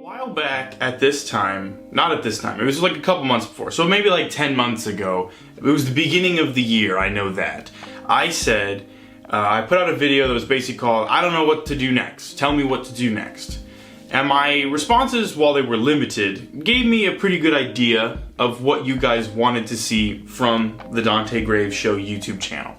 while back at this time, not at this time, it was like a couple months before, so maybe like 10 months ago, it was the beginning of the year, I know that. I said, I put out a video that was basically called, I don't know what to do next, tell me what to do next. And my responses, while they were limited, gave me a pretty good idea of what you guys wanted to see from the Dante Graves Show YouTube channel.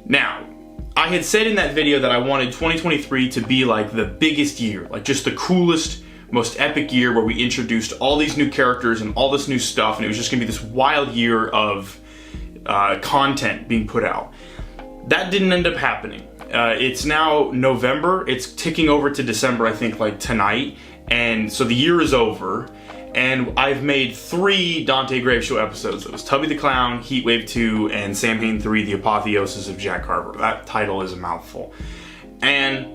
Now, I had said in that video that I wanted 2023 to be like the biggest year, like just the coolest, most epic year where we introduced all these new characters and all this new stuff, and it was just gonna be this wild year of content being put out. That didn't end up happening. It's now November, it's ticking over to December, I think, like tonight, and so the year is over, and I've made 3 Dante Graves Show episodes. It was Tubby the Clown, Heatwave 2, and Samhain 3, The Apotheosis of Jack Harper. That title is a mouthful. And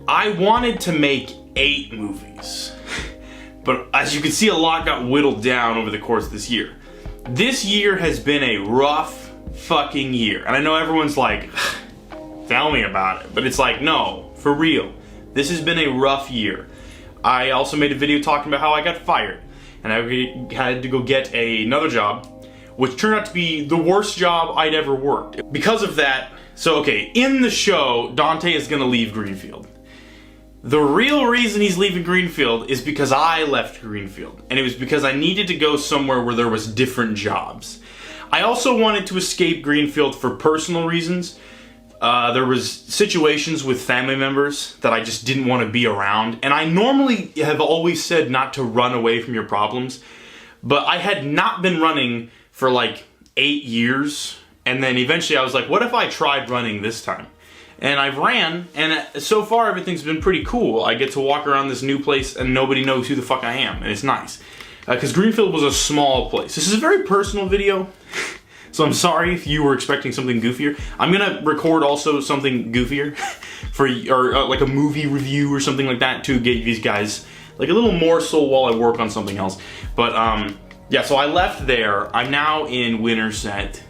I wanted to make 8 movies, but as you can see, a lot got whittled down over the course of this year. This year has been a rough fucking year, and I know everyone's like, tell me about it, but it's like, no, for real. This has been a rough year. I also made a video talking about how I got fired, and I had to go get another job, which turned out to be the worst job I'd ever worked. Because of that, so okay, in the show, Dante is gonna leave Greenfield. The real reason he's leaving Greenfield is because I left Greenfield, and it was because I needed to go somewhere where there was different jobs. I also wanted to escape Greenfield for personal reasons. There was situations with family members that I just didn't want to be around, and I normally have always said not to run away from your problems, but I had not been running for like 8 years, and then eventually I was like, what if I tried running this time? And I've ran, and so far everything's been pretty cool. I get to walk around this new place and nobody knows who the fuck I am, and it's nice. Because Greenfield was a small place. This is a very personal video, so I'm sorry if you were expecting something goofier. I'm gonna record also something goofier, like a movie review or something like that, to get these guys like a little morsel while I work on something else. But yeah, so I left there. I'm now in Winterset.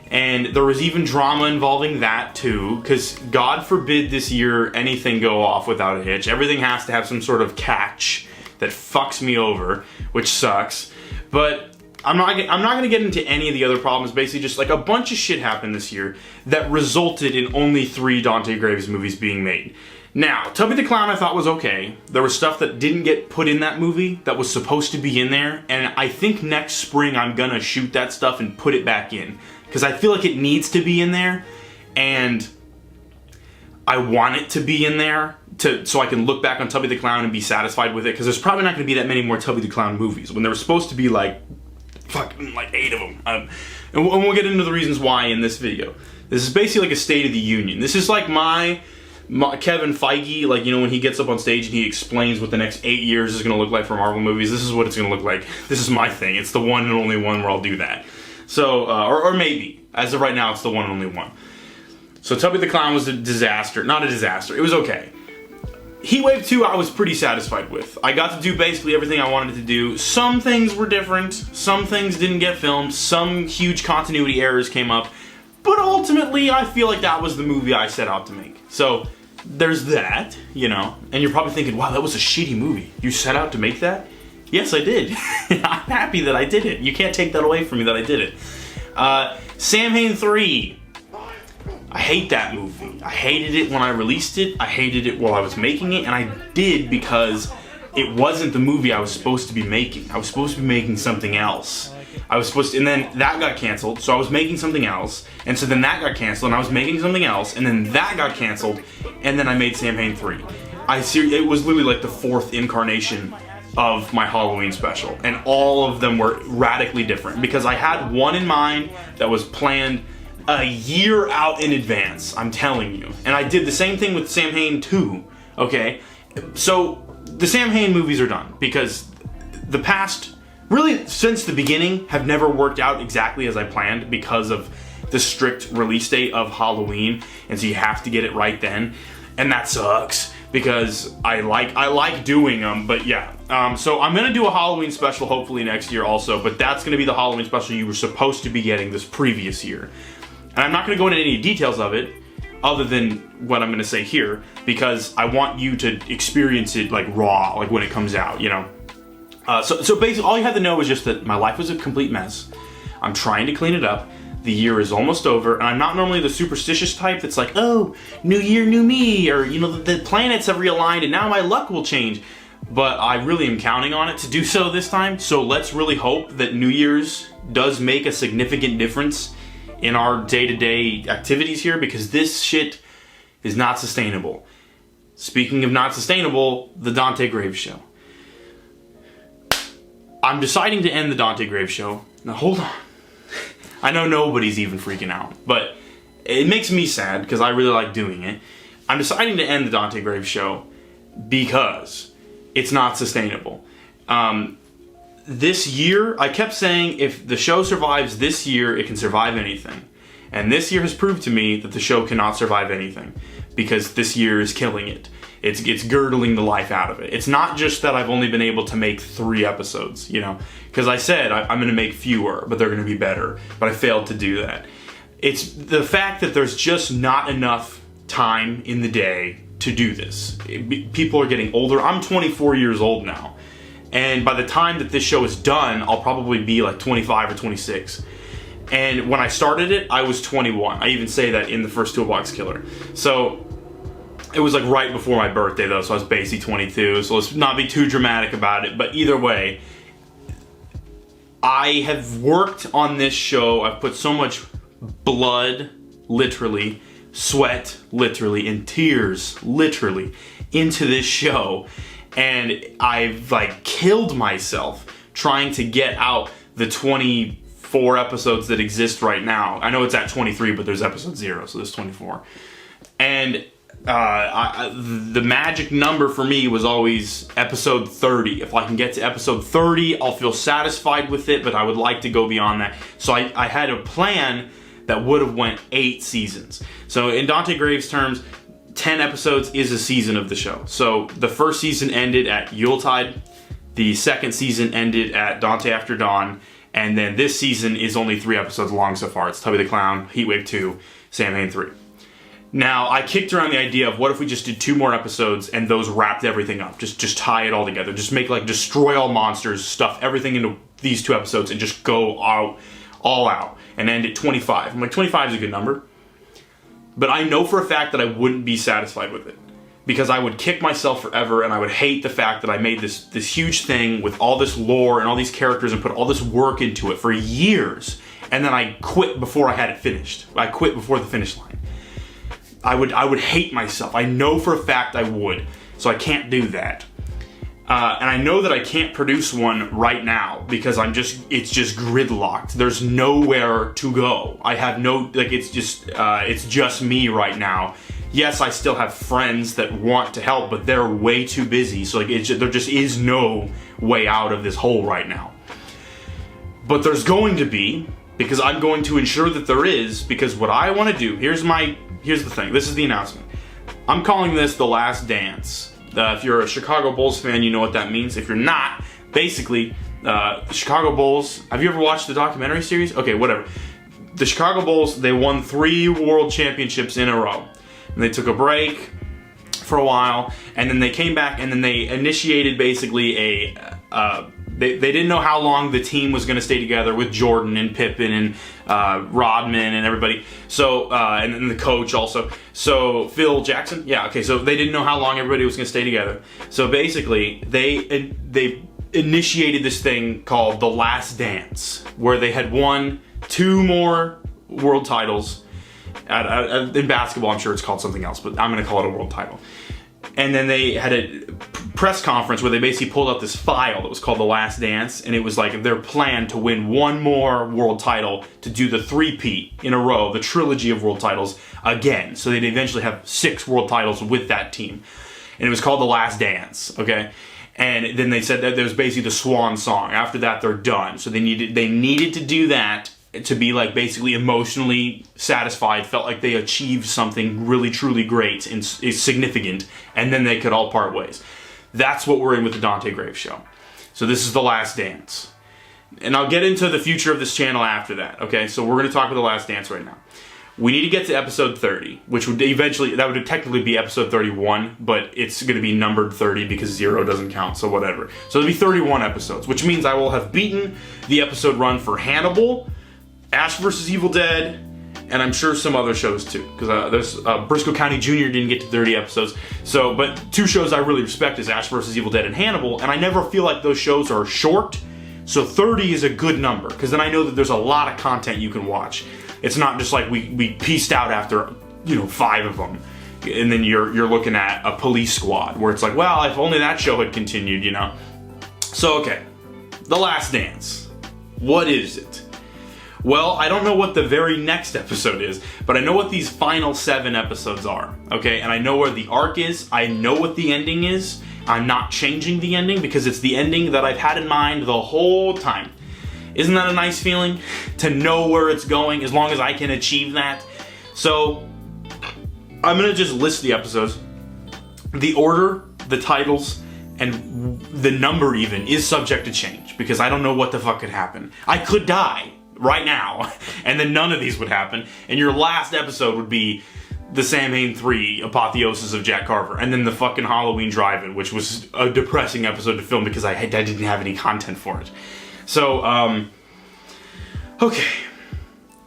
And there was even drama involving that too, because God forbid this year anything go off without a hitch. Everything has to have some sort of catch that fucks me over, which sucks. But I'm not gonna get into any of the other problems. Basically, just like a bunch of shit happened this year that resulted in only 3 Dante Graves movies being made. Now, Tubby the Clown I thought was okay. There was stuff that didn't get put in that movie that was supposed to be in there, and I think next spring I'm gonna shoot that stuff and put it back in, because I feel like it needs to be in there, and I want it to be in there so I can look back on Tubby the Clown and be satisfied with it, because there's probably not going to be that many more Tubby the Clown movies, when there were supposed to be like, fucking like 8 of them. And we'll get into the reasons why in this video. This is basically like a State of the Union. This is like my Kevin Feige, like, you know, when he gets up on stage and he explains what the next 8 years is going to look like for Marvel movies. This is what it's going to look like. This is my thing. It's the one and only one where I'll do that. So, or maybe, as of right now, it's the one and only one. So Tubby the Clown was a disaster. Not a disaster, it was okay. Heatwave 2 I was pretty satisfied with. I got to do basically everything I wanted to do. Some things were different, some things didn't get filmed, some huge continuity errors came up, but ultimately I feel like that was the movie I set out to make. So, there's that, you know, and you're probably thinking, wow, that was a shitty movie. You set out to make that? Yes, I did. I'm happy that I did it. You can't take that away from me that I did it. Samhain 3. I hate that movie. I hated it when I released it. I hated it while I was making it, and I did because it wasn't the movie I was supposed to be making. I was supposed to be making something else. And then that got canceled, so I was making something else, and so then that got canceled, and I was making something else, and then that got canceled, and then I made Samhain 3. It was literally like the 4th incarnation of my Halloween special, and all of them were radically different, because I had one in mind that was planned a year out in advance, I'm telling you. And I did the same thing with Samhain 2, okay? So, the Samhain movies are done, because the past, really since the beginning, have never worked out exactly as I planned because of the strict release date of Halloween, and so you have to get it right then, and that sucks, because I like doing them, but yeah. So I'm gonna do a Halloween special hopefully next year also, but that's gonna be the Halloween special you were supposed to be getting this previous year. And I'm not gonna go into any details of it, other than what I'm going to say here, because I want you to experience it like raw, like when it comes out, you know. So basically, all you have to know is just that my life was a complete mess. I'm trying to clean it up. The year is almost over, and I'm not normally the superstitious type that's like, oh, new year, new me, or, you know, the planets have realigned and now my luck will change. But I really am counting on it to do so this time, so let's really hope that New Year's does make a significant difference in our day-to-day activities here, because this shit is not sustainable. Speaking of not sustainable, the Dante Graves show. I'm deciding to end the Dante Graves show. Now hold on. I know nobody's even freaking out, but it makes me sad because I really like doing it. I'm deciding to end the Dante Graves show because it's not sustainable. This year, I kept saying if the show survives this year, it can survive anything. And this year has proved to me that the show cannot survive anything, because this year is killing it. It's girdling the life out of it. It's not just that I've only been able to make 3 episodes, you know, because I said I'm going to make fewer, but they're going to be better, but I failed to do that. It's the fact that there's just not enough time in the day to do this. People are getting older. I'm 24 years old now, and by the time that this show is done, I'll probably be like 25 or 26. And when I started it, I was 21. I even say that in the first Toolbox Killer. So it was like right before my birthday though, so I was basically 22, so let's not be too dramatic about it. But either way, I have worked on this show. I've put so much blood, literally, sweat, literally, and tears, literally, into this show. And I've like killed myself trying to get out the 24 episodes that exist right now. I know it's at 23, but there's episode 0, so there's 24. And the magic number for me was always episode 30. If I can get to episode 30, I'll feel satisfied with it, but I would like to go beyond that. So I had a plan that would have went 8 seasons. So in Dante Graves' terms, 10 episodes is a season of the show. So the first season ended at Yuletide, the second season ended at Dante After Dawn, and then this season is only 3 episodes long so far. It's Tubby the Clown, Heatwave 2, Samhain 3. Now, I kicked around the idea of what if we just did 2 more episodes and those wrapped everything up. Just tie it all together. Just make like Destroy All Monsters, stuff everything into these 2 episodes and just go out, all out, and end at 25. I'm like, 25 is a good number. But I know for a fact that I wouldn't be satisfied with it, because I would kick myself forever and I would hate the fact that I made this huge thing with all this lore and all these characters and put all this work into it for years, and then I quit before I had it finished. I quit before the finish line. I would hate myself. I know for a fact I would. So I can't do that. And I know that I can't produce one right now because it's just gridlocked. There's nowhere to go. I have no, like, it's just me right now. Yes, I still have friends that want to help, but they're way too busy. So like, there just is no way out of this hole right now. But there's going to be, because I'm going to ensure that there is, because what I want to do, here's the thing, this is the announcement. I'm calling this The Last Dance. If you're a Chicago Bulls fan, you know what that means. If you're not, basically, the Chicago Bulls, have you ever watched the documentary series? Okay, whatever. The Chicago Bulls, they won 3 world championships in a row. And they took a break for a while, and then they came back, and then they initiated basically they didn't know how long the team was going to stay together with Jordan and Pippen and Rodman and everybody. So and then the coach also. So Phil Jackson, yeah, okay. So they didn't know how long everybody was going to stay together. So basically, they initiated this thing called The Last Dance, where they had won 2 more world titles. In basketball, I'm sure it's called something else, but I'm going to call it a world title. And then they had a press conference where they basically pulled out this file that was called The Last Dance, and it was like their plan to win 1 more world title to do the 3-peat in a row, the trilogy of world titles again. So they'd eventually have 6 world titles with that team. And it was called The Last Dance, okay? And then they said that there was basically the swan song. After that, they're done. So they needed to do that to be like basically emotionally satisfied, felt like they achieved something really truly great and significant, and then they could all part ways. That's what we're in with the Dante Graves show. So this is The Last Dance. And I'll get into the future of this channel after that, okay? So we're going to talk about The Last Dance right now. We need to get to episode 30, which would eventually, that would technically be episode 31, but it's going to be numbered 30 because 0 doesn't count, so whatever. So it'll be 31 episodes, which means I will have beaten the episode run for Hannibal, Ash vs. Evil Dead, and I'm sure some other shows too, because there's Briscoe County Jr. didn't get to 30 episodes. So, but two shows I really respect is Ash vs. Evil Dead and Hannibal, and I never feel like those shows are short, so 30 is a good number, because then I know that there's a lot of content you can watch. It's not just like we pieced out after, 5 of them, and then you're looking at a Police Squad, where it's like, well, if only that show had continued, So, okay, The Last Dance. What is it? Well, I don't know what the very next episode is, but I know what these final 7 episodes are, okay? And I know where the arc is, I know what the ending is. I'm not changing the ending because it's the ending that I've had in mind the whole time. Isn't that a nice feeling? To know where it's going as long as I can achieve that. So, I'm gonna just list the episodes. The order, the titles, and the number even is subject to change because I don't know what the fuck could happen. I could die right now, and then none of these would happen, and your last episode would be the Samhain 3 Apotheosis of Jack Carver, and then the fucking Halloween Drive-In, which was a depressing episode to film because I didn't have any content for it. So, okay.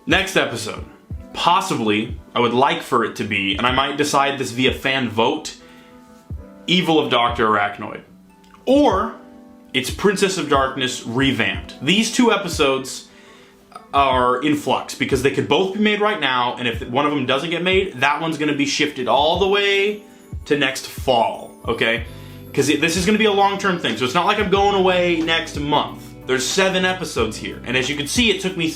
Next episode. Possibly, I would like for it to be, and I might decide this via fan vote, Evil of Dr. Arachnoid. Or, it's Princess of Darkness Revamped. These 2 episodes are in flux because they could both be made right now, and if one of them doesn't get made, that one's going to be shifted all the way to next fall, okay? Because this is going to be a long-term thing, so it's not like I'm going away next month. There's 7 episodes here, and as you can see, it took me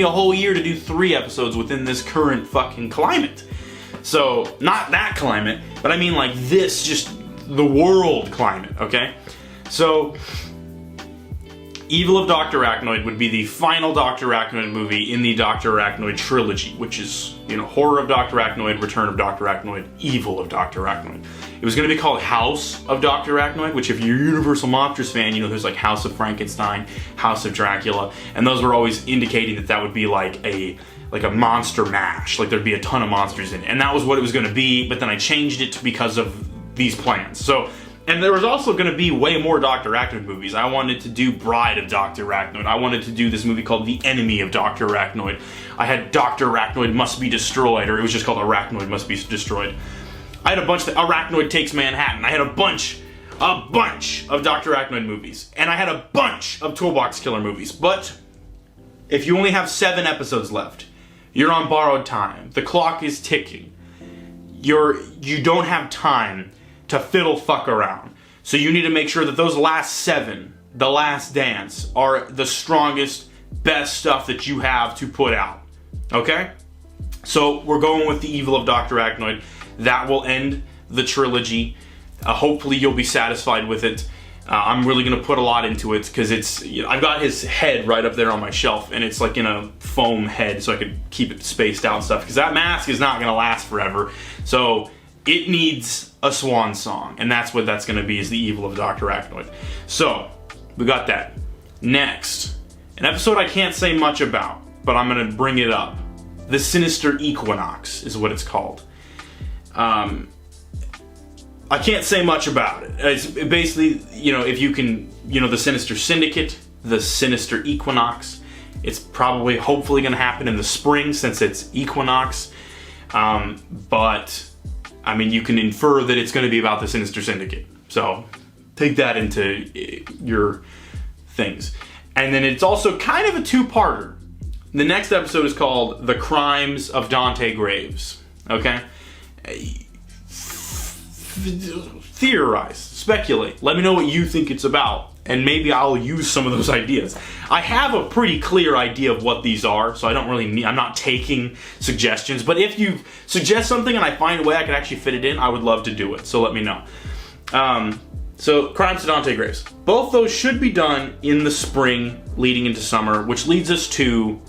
a whole year to do 3 episodes within this current fucking climate. So, not that climate, but I mean like this, just the world climate, okay? So, Evil of Dr. Arachnoid would be the final Dr. Arachnoid movie in the Dr. Arachnoid trilogy, which is, Horror of Dr. Arachnoid, Return of Dr. Arachnoid, Evil of Dr. Arachnoid. It was going to be called House of Dr. Arachnoid, which if you're a Universal Monsters fan, there's like House of Frankenstein, House of Dracula, and those were always indicating that would be like a monster mash, like there'd be a ton of monsters in it. And that was what it was going to be, but then I changed it because of these plans. So, and there was also going to be way more Dr. Arachnoid movies. I wanted to do Bride of Dr. Arachnoid. I wanted to do this movie called The Enemy of Dr. Arachnoid. I had Dr. Arachnoid Must Be Destroyed, or it was just called Arachnoid Must Be Destroyed. I had a bunch of Arachnoid Takes Manhattan. I had a bunch of Dr. Arachnoid movies. And I had a bunch of Toolbox Killer movies. But if you only have 7 episodes left, you're on borrowed time. The clock is ticking. You don't have time to fiddle fuck around. So you need to make sure that those last 7, The Last Dance, are the strongest, best stuff that you have to put out. Okay? So we're going with the Evil of Dr. Arachnoid. That will end the trilogy. Hopefully you'll be satisfied with it. I'm really going to put a lot into it because I've got his head right up there on my shelf, and it's like in a foam head so I could keep it spaced out and stuff because that mask is not going to last forever. So it needs a swan song, and that's what that's going to be, is the Evil of Dr. Arachnoid. So, we got that. Next, an episode I can't say much about, but I'm going to bring it up. The Sinister Equinox is what it's called. I can't say much about it. It's basically, if you can, the Sinister Syndicate, the Sinister Equinox. It's probably, hopefully going to happen in the spring since it's Equinox. But I mean, you can infer that it's going to be about the Sinister Syndicate. So, take that into your things. And then it's also kind of a 2-parter. The next episode is called The Crimes of Dante Graves. Okay? Theorize. Speculate. Let me know what you think it's about. And maybe I'll use some of those ideas. I have a pretty clear idea of what these are, so I'm not taking suggestions. But if you suggest something and I find a way I can actually fit it in, I would love to do it. So let me know. So, Crimes of Dante Graves. Both those should be done in the spring, leading into summer, which leads us to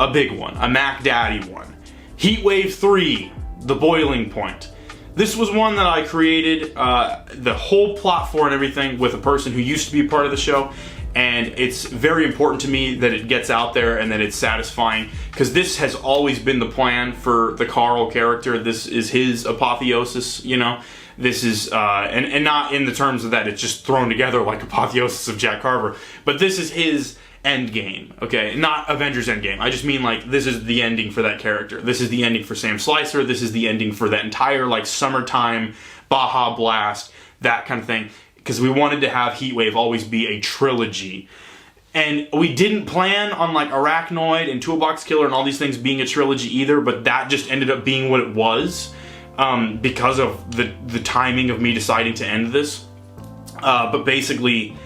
a big one, a Mac Daddy one. Heatwave 3, The Boiling Point. This was one that I created the whole plot for and everything with a person who used to be a part of the show, and it's very important to me that it gets out there and that it's satisfying, because this has always been the plan for the Carl character. This is his apotheosis, you know. This is, and not in the terms of that it's just thrown together like apotheosis of Jack Carver, but this is his end game, okay? Not Avengers Endgame. I just mean, like, this is the ending for that character. This is the ending for Sam Slicer. This is the ending for that entire, like, summertime, Baja Blast, that kind of thing. Because we wanted to have Heatwave always be a trilogy. And we didn't plan on, like, Arachnoid and Toolbox Killer and all these things being a trilogy either, but that just ended up being what it was, because of the timing of me deciding to end this. But basically,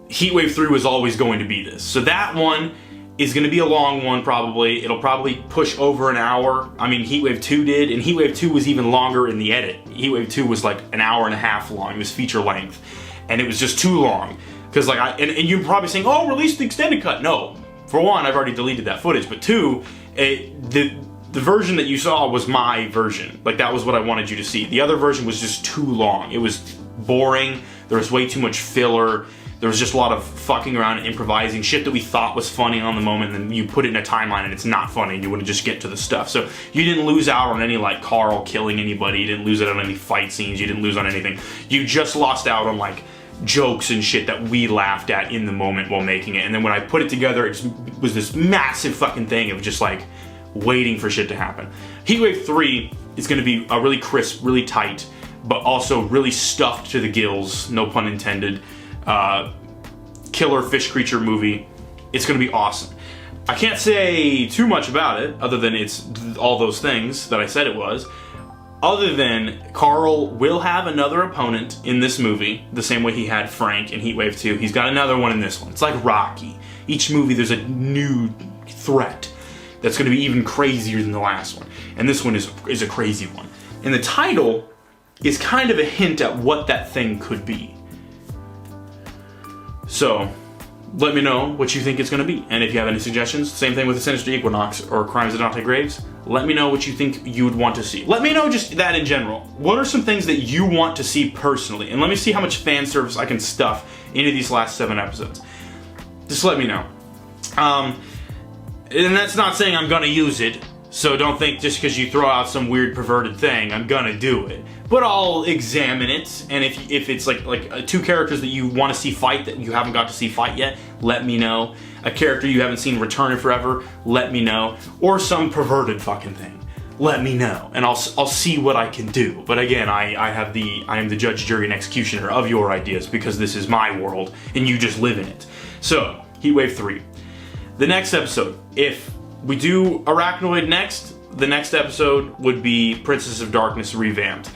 Heatwave 3 was always going to be this. So that one is going to be a long one, probably. It'll probably push over an hour. I mean, Heatwave 2 did, and Heatwave 2 was even longer in the edit. Heatwave 2 was like an hour and a half long. It was feature length. And it was just too long. Because, like, and you're probably saying, oh, release the extended cut. No. For one, I've already deleted that footage. But two, the version that you saw was my version. Like, that was what I wanted you to see. The other version was just too long. It was boring. There was way too much filler. There was just a lot of fucking around and improvising, shit that we thought was funny on the moment, and then you put it in a timeline and it's not funny, and you want to just get to the stuff. So you didn't lose out on any, like, Carl killing anybody, you didn't lose out on any fight scenes, you didn't lose on anything. You just lost out on, like, jokes and shit that we laughed at in the moment while making it. And then when I put it together, it was this massive fucking thing of just, like, waiting for shit to happen. Heatwave 3 is going to be a really crisp, really tight, but also really stuffed to the gills, no pun intended, killer fish creature movie. It's going to be awesome. I can't say too much about it, other than it's all those things that I said it was. Other than Carl will have another opponent in this movie, the same way he had Frank in Heatwave 2. He's got another one in this one. It's like Rocky. Each movie there's a new threat that's going to be even crazier than the last one. And this one is a crazy one. And the title is kind of a hint at what that thing could be. So, let me know what you think it's going to be. And if you have any suggestions, same thing with the Sinister Equinox or Crimes of Dante Graves, let me know what you think you would want to see. Let me know just that in general. What are some things that you want to see personally? And let me see how much fan service I can stuff into these last 7 episodes. Just let me know. And that's not saying I'm going to use it, so don't think just because you throw out some weird perverted thing, I'm going to do it. But I'll examine it, and if it's like 2 characters that you want to see fight that you haven't got to see fight yet, let me know. A character you haven't seen return in forever, let me know. Or some perverted fucking thing, let me know, and I'll see what I can do. But again, I am the judge, jury, and executioner of your ideas, because this is my world, and you just live in it. So, Heatwave 3. The next episode, if we do Arachnoid next, the next episode would be Princess of Darkness Revamped.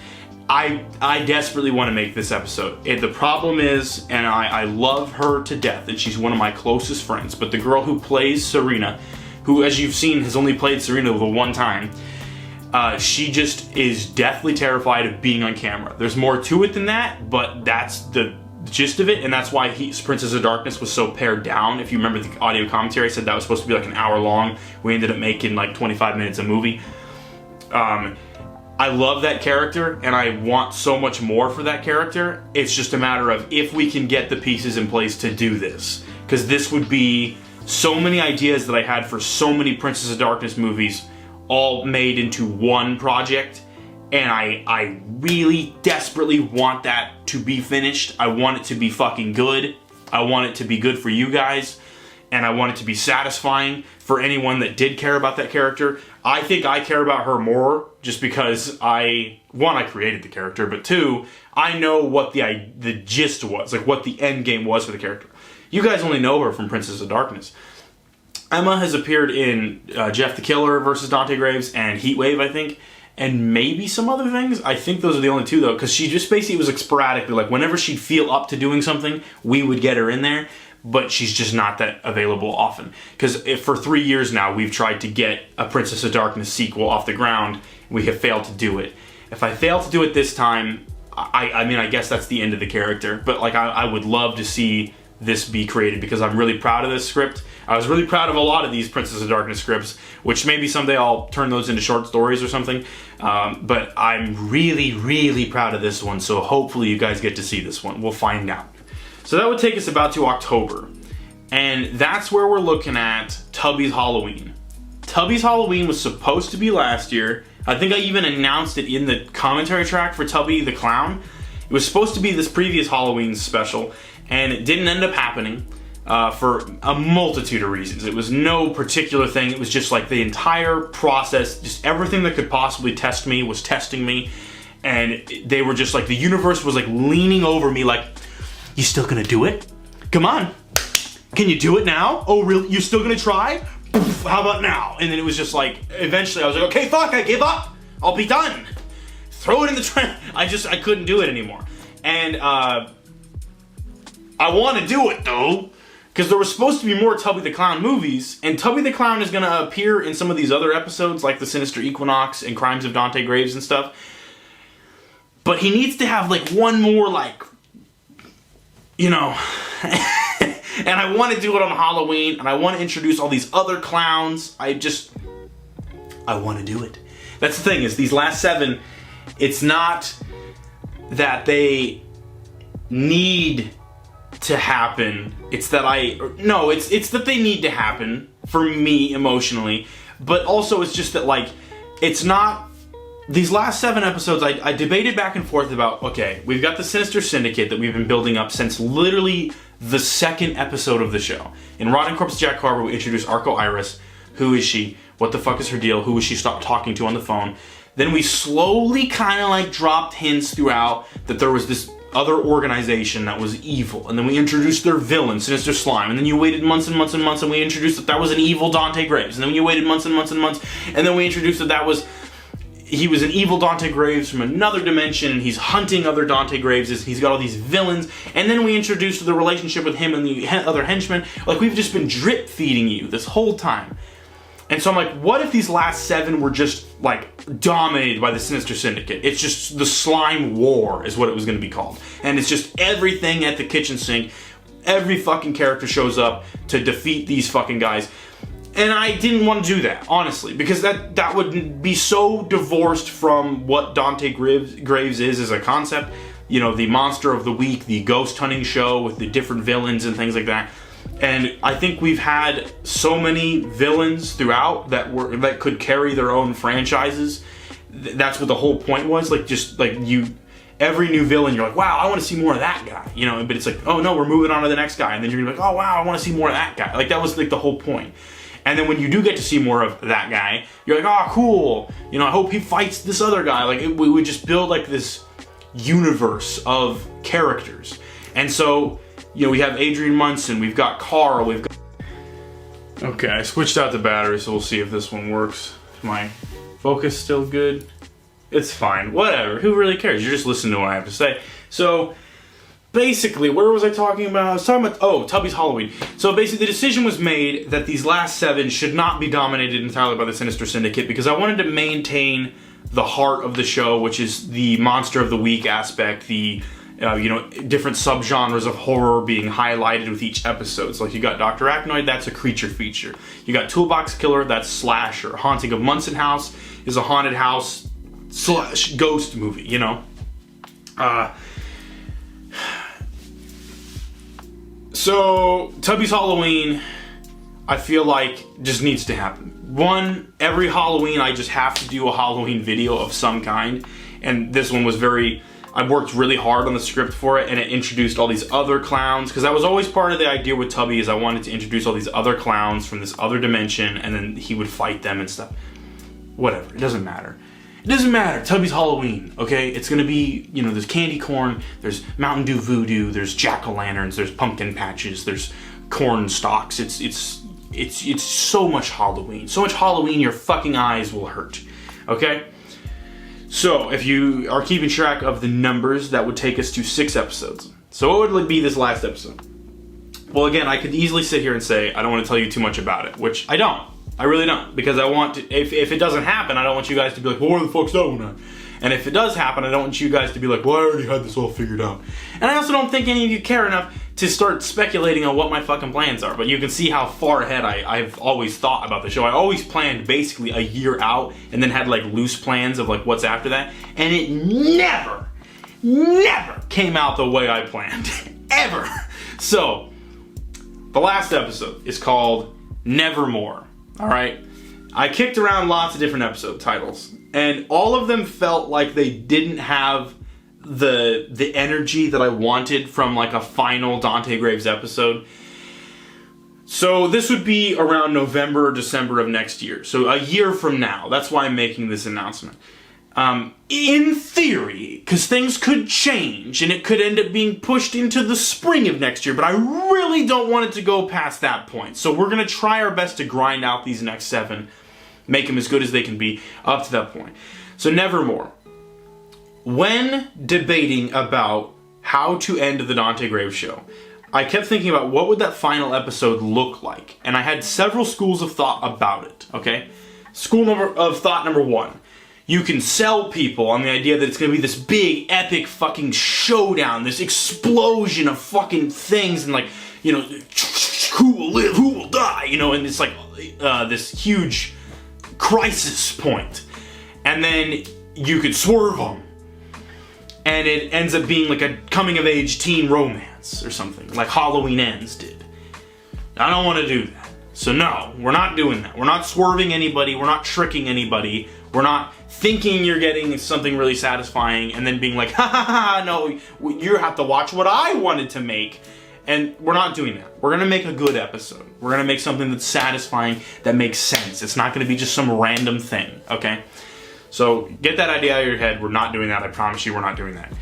I desperately want to make this episode. The problem is, and I love her to death, and she's one of my closest friends, but the girl who plays Serena, who, as you've seen, has only played Serena the one time, she just is deathly terrified of being on camera. There's more to it than that, but that's the gist of it, and that's why Princess of Darkness was so pared down. If you remember the audio commentary, I said that was supposed to be like an hour long. We ended up making like 25 minutes a movie. I love that character, and I want so much more for that character. It's just a matter of if we can get the pieces in place to do this. Because this would be so many ideas that I had for so many Princess of Darkness movies, all made into one project. And I really desperately want that to be finished. I want it to be fucking good. I want it to be good for you guys. And I want it to be satisfying for anyone that did care about that character. I think I care about her more just because I created the character, but 2, I know what the gist was, like what the end game was for the character. You guys only know her from Princess of Darkness. Emma has appeared in Jeff the Killer versus Dante Graves and Heatwave, I think, and maybe some other things. I think those are the only 2, though, because she just basically was sporadically, like whenever she'd feel up to doing something, we would get her in there. But she's just not that available often. Because for 3 years now, we've tried to get a Princess of Darkness sequel off the ground. We have failed to do it. If I fail to do it this time, I mean, I guess that's the end of the character. But like, I would love to see this be created, because I'm really proud of this script. I was really proud of a lot of these Princess of Darkness scripts, which maybe someday I'll turn those into short stories or something. But I'm really, really proud of this one, so hopefully you guys get to see this one. We'll find out. So that would take us about to October. And that's where we're looking at Tubby's Halloween. Tubby's Halloween was supposed to be last year. I think I even announced it in the commentary track for Tubby the Clown. It was supposed to be this previous Halloween special, and it didn't end up happening for a multitude of reasons. It was no particular thing. It was just like the entire process, just everything that could possibly test me was testing me. And they were just like, the universe was like leaning over me like, you still gonna do it? Come on. Can you do it now? Oh, really? You're still gonna try? How about now? And then it was just like, eventually I was like, okay, fuck, I give up. I'll be done. Throw it in the trash. I couldn't do it anymore. And I want to do it though, because there was supposed to be more Tubby the Clown movies, and Tubby the Clown is gonna appear in some of these other episodes, like the Sinister Equinox and Crimes of Dante Graves and stuff. But he needs to have like one more, like, you know. And I want to do it on Halloween, and I want to introduce all these other clowns. I want to do it. That's the thing, is these last 7, it's not that they need to happen. It's that it's that they need to happen for me emotionally. But also it's just that, like, it's not, these last 7 episodes, I debated back and forth about, okay, we've got the Sinister Syndicate that we've been building up since literally the 2nd episode of the show. In Rotten Corpse Jack Carver, we introduced Arco Iris. Who is she? What the fuck is her deal? Who was she stopped talking to on the phone? Then we slowly kind of like dropped hints throughout that there was this other organization that was evil. And then we introduced their villain, Sinister Slime. And then you waited months and months and months, and we introduced that was an evil Dante Graves. And then you waited months and months and months, and then we introduced that he was an evil Dante Graves from another dimension, and he's hunting other Dante Graves. He's got all these villains. And then we introduced the relationship with him and the other henchmen. Like, we've just been drip feeding you this whole time. And so I'm like, what if these last 7 were just, like, dominated by the Sinister Syndicate? It's just the Slime War is what it was going to be called. And it's just everything at the kitchen sink. Every fucking character shows up to defeat these fucking guys. And I didn't want to do that, honestly, because that would be so divorced from what Dante Graves is as a concept. You know, the monster of the week, the ghost hunting show with the different villains and things like that. And I think we've had so many villains throughout that could carry their own franchises. That's what the whole point was. Like, just like every new villain, you're like, wow, I want to see more of that guy, you know. But it's like, oh no, we're moving on to the next guy, and then you're gonna be like, oh wow, I want to see more of that guy. Like, that was like the whole point. And then when you do get to see more of that guy, you're like, oh, cool. You know, I hope he fights this other guy. Like, we would just build like this universe of characters. And so, you know, we have Adrian Munson, we've got Carl, we've got... Okay, I switched out the battery, so we'll see if this one works. Is my focus still good? It's fine, whatever, who really cares? You're just listening to what I have to say. So, basically, where was I talking about? I was talking about, oh, Tubby's Halloween. So basically the decision was made that these last 7 should not be dominated entirely by the Sinister Syndicate, because I wanted to maintain the heart of the show, which is the monster of the week aspect, the you know, different subgenres of horror being highlighted with each episode. So like, you got Dr. Arachnoid, that's a creature feature. You got Toolbox Killer, that's slasher. Haunting of Munson House is a haunted house / ghost movie, you know. So, Tubby's Halloween, I feel like, just needs to happen. One, every Halloween I just have to do a Halloween video of some kind. And this one was I worked really hard on the script for it, and it introduced all these other clowns. Because that was always part of the idea with Tubby, is I wanted to introduce all these other clowns from this other dimension, and then he would fight them and stuff. Whatever, it doesn't matter. It doesn't matter. Tubby's Halloween, okay? It's gonna be, you know, there's candy corn, there's Mountain Dew voodoo, there's jack-o'-lanterns, there's pumpkin patches, there's corn stalks. It's so much Halloween. So much Halloween your fucking eyes will hurt, okay? So, if you are keeping track of the numbers, that would take us to 6 episodes. So what would be this last episode? Well, again, I could easily sit here and say, I don't want to tell you too much about it, which I don't. I really don't, because I want to, if it doesn't happen, I don't want you guys to be like, well, where the fuck's that one at? And if it does happen, I don't want you guys to be like, well, I already had this all figured out. And I also don't think any of you care enough to start speculating on what my fucking plans are, but you can see how far ahead I've always thought about the show. I always planned basically a year out and then had like loose plans of like what's after that, and it never came out the way I planned. Ever. So, the last episode is called Nevermore, alright? I kicked around lots of different episode titles, and all of them felt like they didn't have the energy that I wanted from like a final Dante Graves episode. So this would be around November or December of next year. So a year from now. That's why I'm making this announcement. In theory, because things could change and it could end up being pushed into the spring of next year, but I really don't want it to go past that point. So we're going to try our best to grind out these next 7, make them as good as they can be up to that point. So Nevermore. When debating about how to end the Dante Graves show, I kept thinking about what would that final episode look like, and I had several schools of thought about it, okay? School of thought number 1. You can sell people on the idea that it's going to be this big, epic fucking showdown, this explosion of fucking things, and like, you know, who will live, who will die, you know, and it's like this huge crisis point. And then you could swerve them. And it ends up being like a coming-of-age teen romance or something, like Halloween Ends did. I don't want to do that. So no, we're not doing that. We're not swerving anybody. We're not tricking anybody. We're not thinking you're getting something really satisfying and then being like, ha ha ha, no, you have to watch what I wanted to make. And we're not doing that. We're going to make a good episode. We're going to make something that's satisfying, that makes sense. It's not going to be just some random thing, okay? So get that idea out of your head. We're not doing that. I promise you we're not doing that.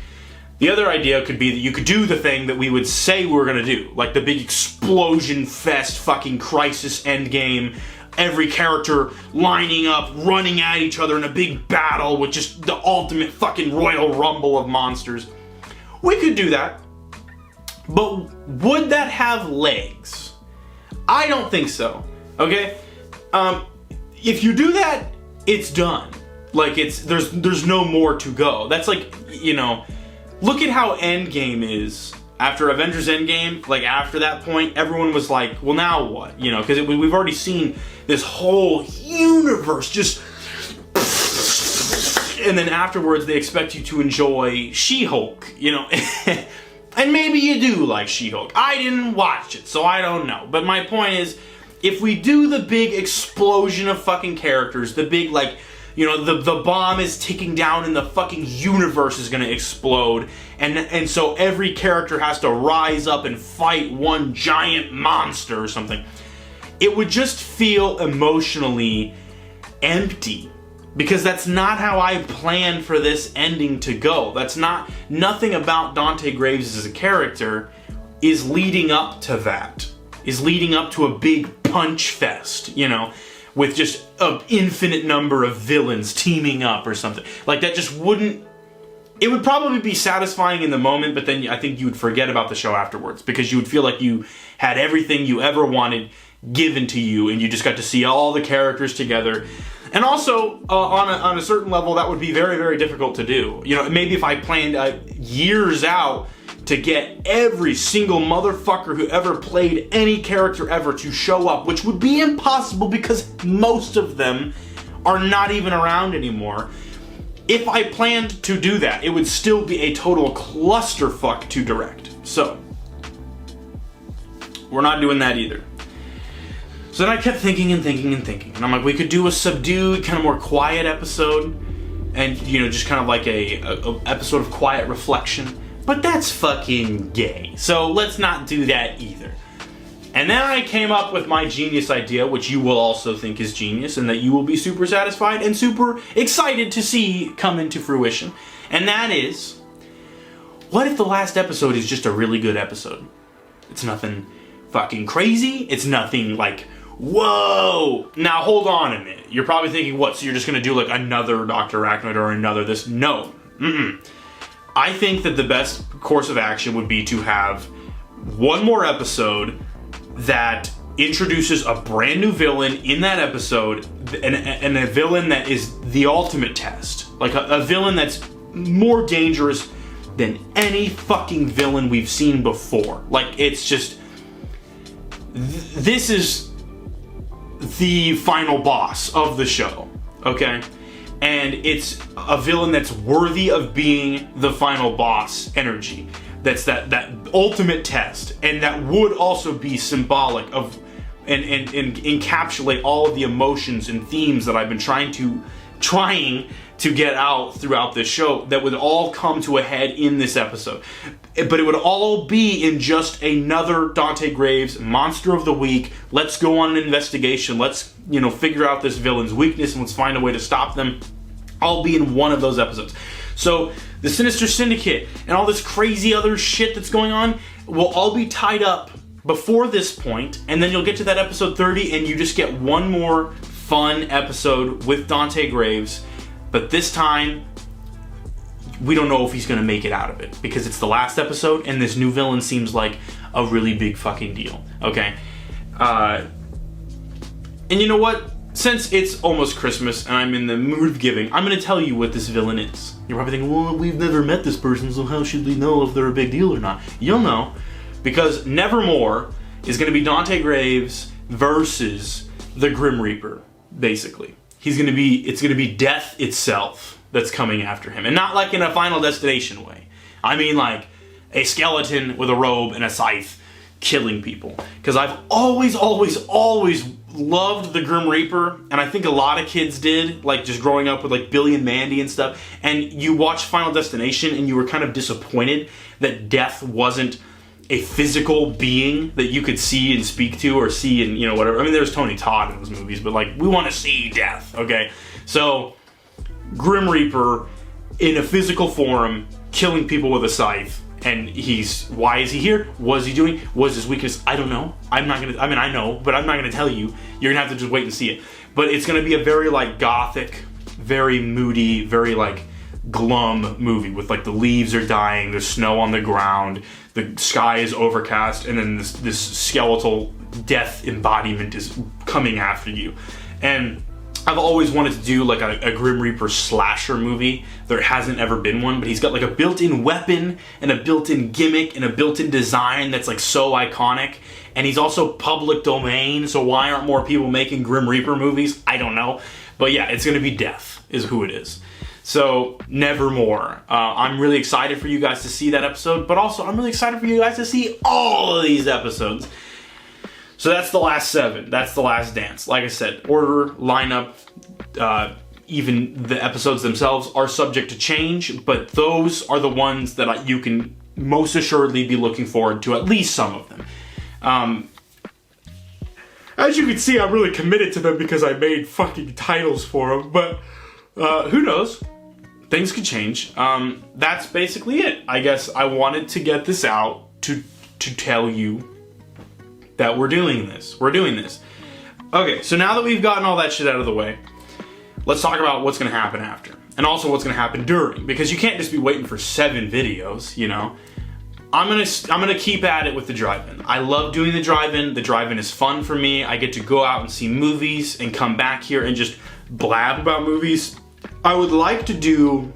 The other idea could be that you could do the thing that we would say we were going to do. Like the big explosion fest fucking crisis endgame. Every character lining up, running at each other in a big battle with just the ultimate fucking Royal Rumble of monsters. We could do that. But would that have legs? I don't think so. Okay? If you do that, it's done. Like there's no more to go. That's like, you know, look at how Endgame is. After Avengers Endgame, like after that point, everyone was like, well now what? You know, because we've already seen this whole universe just, and then afterwards they expect you to enjoy She-Hulk, you know. And maybe you do like She-Hulk. I didn't watch it, so I don't know. But my point is, if we do the big explosion of fucking characters, the big like, you know, the bomb is ticking down and the fucking universe is gonna explode, and so every character has to rise up and fight one giant monster or something. It would just feel emotionally empty, because that's not how I planned for this ending to go. That's not, nothing about Dante Graves as a character is leading up to that. Is leading up to a big punch fest, you know, with just an infinite number of villains teaming up or something. Like, that just wouldn't... It would probably be satisfying in the moment, but then I think you would forget about the show afterwards, because you would feel like you had everything you ever wanted given to you, and you just got to see all the characters together. And also, on a certain level, that would be very, very difficult to do. You know, maybe if I planned years out to get every single motherfucker who ever played any character ever to show up, which would be impossible because most of them are not even around anymore. If I planned to do that, it would still be a total clusterfuck to direct. So, we're not doing that either. So then I kept thinking and thinking and thinking. And I'm like, we could do a subdued, kind of more quiet episode. And, you know, just kind of like a episode of quiet reflection. But that's fucking gay. So let's not do that either. And then I came up with my genius idea, which you will also think is genius, and that you will be super satisfied and super excited to see come into fruition. And that is, what if the last episode is just a really good episode? It's nothing fucking crazy. It's nothing like, whoa. Now hold on a minute. You're probably thinking, what, so you're just gonna do like another Dr. Arachnoid or another this? No. I think that the best course of action would be to have one more episode that introduces a brand new villain in that episode, and a villain that is the ultimate test. Like a villain that's more dangerous than any fucking villain we've seen before. Like, it's just... This is the final boss of the show, okay? And it's a villain that's worthy of being the final boss energy. That's that ultimate test, and that would also be symbolic of and encapsulate all of the emotions and themes that I've been trying to get out throughout this show, that would all come to a head in this episode. But it would all be in just another Dante Graves Monster of the Week. Let's go on an investigation. Let's, figure out this villain's weakness and let's find a way to stop them. I'll be in one of those episodes. So the Sinister Syndicate and all this crazy other shit that's going on will all be tied up before this point, and then you'll get to that episode 30 and you just get one more fun episode with Dante Graves. But this time, we don't know if he's going to make it out of it, because it's the last episode and this new villain seems like a really big fucking deal, okay? And you know what? Since it's almost Christmas and I'm in the mood of giving, I'm going to tell you what this villain is. You're probably thinking, well, we've never met this person, so how should we know if they're a big deal or not? You'll know, because Nevermore is going to be Dante Graves versus the Grim Reaper, basically. It's going to be death itself that's coming after him. And not like in a Final Destination way. I mean like a skeleton with a robe and a scythe killing people. Because I've always loved the Grim Reaper, and I think a lot of kids did, like just growing up with like Billy and Mandy and stuff. And you watched Final Destination and you were kind of disappointed that death wasn't a physical being that you could see and speak to, or see and, whatever. I mean, there's Tony Todd in those movies, but like, we want to see death, okay? So, Grim Reaper in a physical form, killing people with a scythe, and why is he here? What is he doing? What is his weakness? I don't know. I know, but I'm not gonna tell you. You're gonna have to just wait and see it. But it's gonna be a very like gothic, very moody, very like glum movie with like the leaves are dying, there's snow on the ground, the sky is overcast, and then this skeletal death embodiment is coming after you. And I've always wanted to do like a Grim Reaper slasher movie. There hasn't ever been one, but he's got like a built-in weapon and a built-in gimmick and a built-in design that's like so iconic. And he's also public domain, so why aren't more people making Grim Reaper movies? I don't know. But yeah, it's gonna be death is who it is. So, Nevermore. I'm really excited for you guys to see that episode, but also I'm really excited for you guys to see all of these episodes. So that's the last 7. That's the last dance. Like I said, order, lineup, even the episodes themselves are subject to change, but those are the ones that you can most assuredly be looking forward to, at least some of them. As you can see, I'm really committed to them because I made fucking titles for them, but who knows? Things could change. That's basically it. I guess I wanted to get this out to tell you that we're doing this. We're doing this. Okay, so now that we've gotten all that shit out of the way, let's talk about what's gonna happen after. And also what's gonna happen during. Because you can't just be waiting for 7 videos, I'm gonna keep at it with the drive-in. I love doing the drive-in. The drive-in is fun for me. I get to go out and see movies and come back here and just blab about movies. I would like to do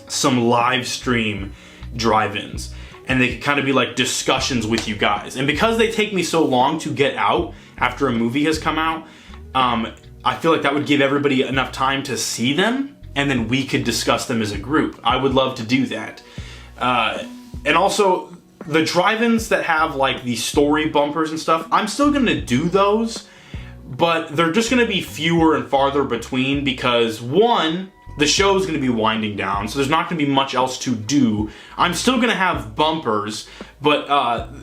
some live stream drive-ins, and they could kind of be like discussions with you guys. And because they take me so long to get out after a movie has come out, I feel like that would give everybody enough time to see them, and then we could discuss them as a group. I would love to do that. And also, the drive-ins that have like the story bumpers and stuff, I'm still gonna do those, but they're just gonna be fewer and farther between because, one, the show's gonna be winding down, so there's not gonna be much else to do. I'm still gonna have bumpers, but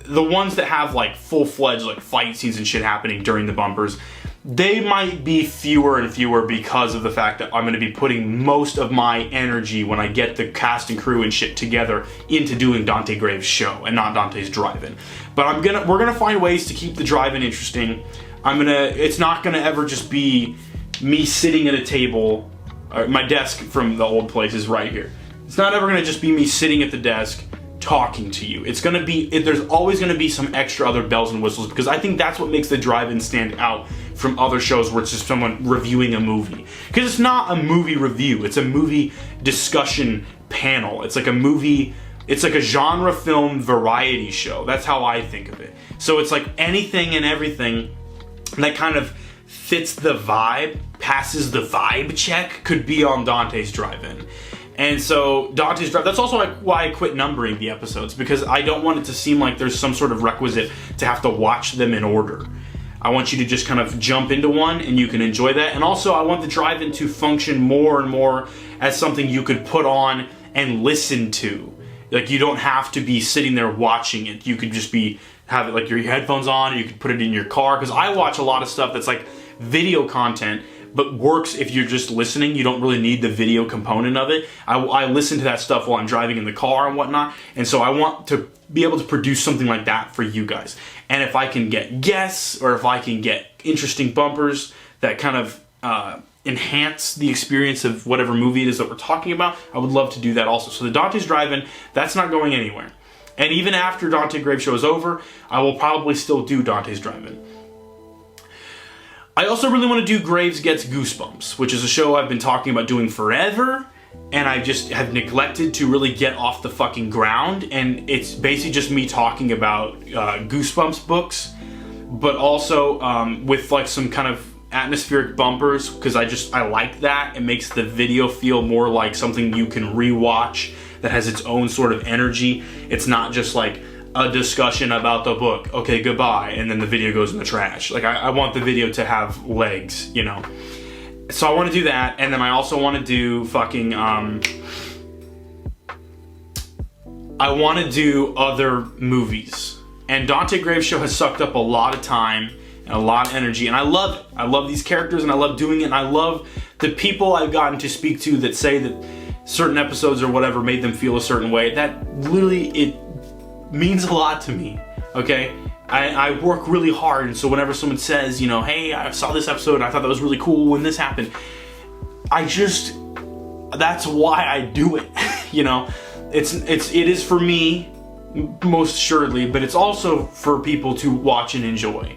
the ones that have like full-fledged like fight scenes and shit happening during the bumpers, they might be fewer and fewer because of the fact that I'm gonna be putting most of my energy when I get the cast and crew and shit together into doing Dante Graves' show and not Dante's drive-in. But we're gonna find ways to keep the drive-in interesting. It's not gonna ever just be me sitting at a table. My desk from the old place is right here. It's not ever gonna just be me sitting at the desk talking to you. It's gonna be, there's always gonna be some extra other bells and whistles, because I think that's what makes the drive-in stand out from other shows where it's just someone reviewing a movie. Because it's not a movie review, it's a movie discussion panel. It's like a movie. It's like a genre film variety show. That's how I think of it. So it's like anything and everything that kind of fits the vibe, passes the vibe check, could be on Dante's Drive-In. And so Dante's Drive, that's also why I quit numbering the episodes, because I don't want it to seem like there's some sort of requisite to have to watch them in order. I want you to just kind of jump into one and you can enjoy that. And also I want the Drive-In to function more and more as something you could put on and listen to. Like, you don't have to be sitting there watching it. You could just have it like your headphones on, and you could put it in your car. Because I watch a lot of stuff that's like video content, but works if you're just listening. You don't really need the video component of it. I listen to that stuff while I'm driving in the car and whatnot. And so I want to be able to produce something like that for you guys. And if I can get guests, or if I can get interesting bumpers that kind of enhance the experience of whatever movie it is that we're talking about, I would love to do that also. So the Dante's Drive-In, that's not going anywhere. And even after Dante Grave Show is over, I will probably still do Dante's Drive-In. I also really want to do Graves Gets Goosebumps, which is a show I've been talking about doing forever, and I just have neglected to really get off the fucking ground. And it's basically just me talking about Goosebumps books, but also with like some kind of atmospheric bumpers, because I like that. It makes the video feel more like something you can rewatch that has its own sort of energy. It's not just like a discussion about the book, okay, goodbye, and then the video goes in the trash. Like, I want the video to have legs, you know. So I want to do that, and then I also want to do fucking I want to do other movies. And Dante Grave Show has sucked up a lot of time and a lot of energy, and I love it. I love these characters, and I love doing it, and I love the people I've gotten to speak to that say that certain episodes or whatever made them feel a certain way. That literally, it means a lot to me, okay? I work really hard, and so whenever someone says, you know, hey, I saw this episode, and I thought that was really cool when this happened, that's why I do it, you know? It is for me, most assuredly, but it's also for people to watch and enjoy.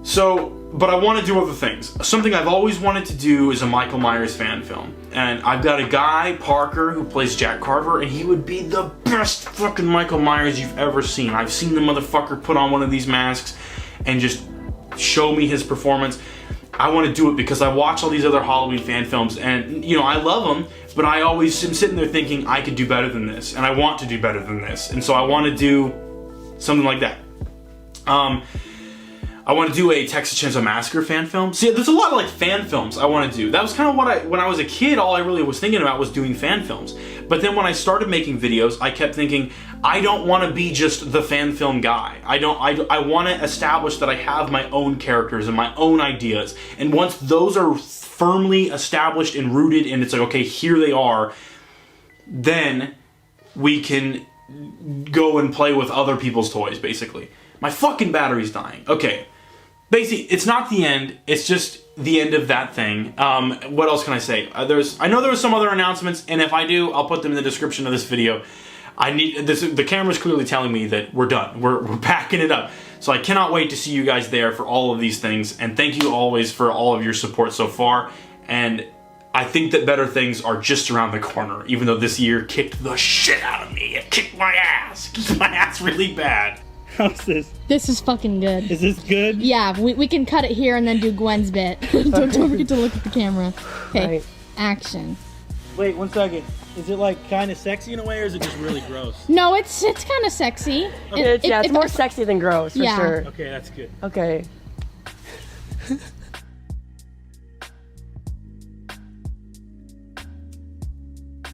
So, but I want to do other things. Something I've always wanted to do is a Michael Myers fan film. And I've got a guy, Parker, who plays Jack Carver, and he would be the best fucking Michael Myers you've ever seen. I've seen the motherfucker put on one of these masks and just show me his performance. I want to do it because I watch all these other Halloween fan films, and, you know, I love them, but I always am sitting there thinking, I could do better than this, and I want to do better than this. And so I want to do something like that. I want to do a Texas Chainsaw Massacre fan film. See, there's a lot of like fan films I want to do. That was kind of what when I was a kid, all I really was thinking about was doing fan films. But then when I started making videos, I kept thinking, I don't want to be just the fan film guy. I want to establish that I have my own characters and my own ideas. And once those are firmly established and rooted, and it's like, okay, here they are, then we can go and play with other people's toys, basically. My fucking battery's dying. Okay. Basically, it's not the end. It's just the end of that thing. What else can I say? I know there were some other announcements, and if I do, I'll put them in the description of this video. The camera's clearly telling me that we're done. We're packing it up. So I cannot wait to see you guys there for all of these things. And thank you always for all of your support so far. And I think that better things are just around the corner, even though this year kicked the shit out of me. It kicked my ass. Kicked my ass really bad. How's this? This is fucking good. Is this good? Yeah, we can cut it here and then do Gwen's bit. don't forget to look at the camera. Okay, right. Action. Wait, 1 second. Is it like kind of sexy in a way, or is it just really gross? No, it's kind of sexy. Okay. It's more sexy than gross, for sure. Okay, that's good. Okay.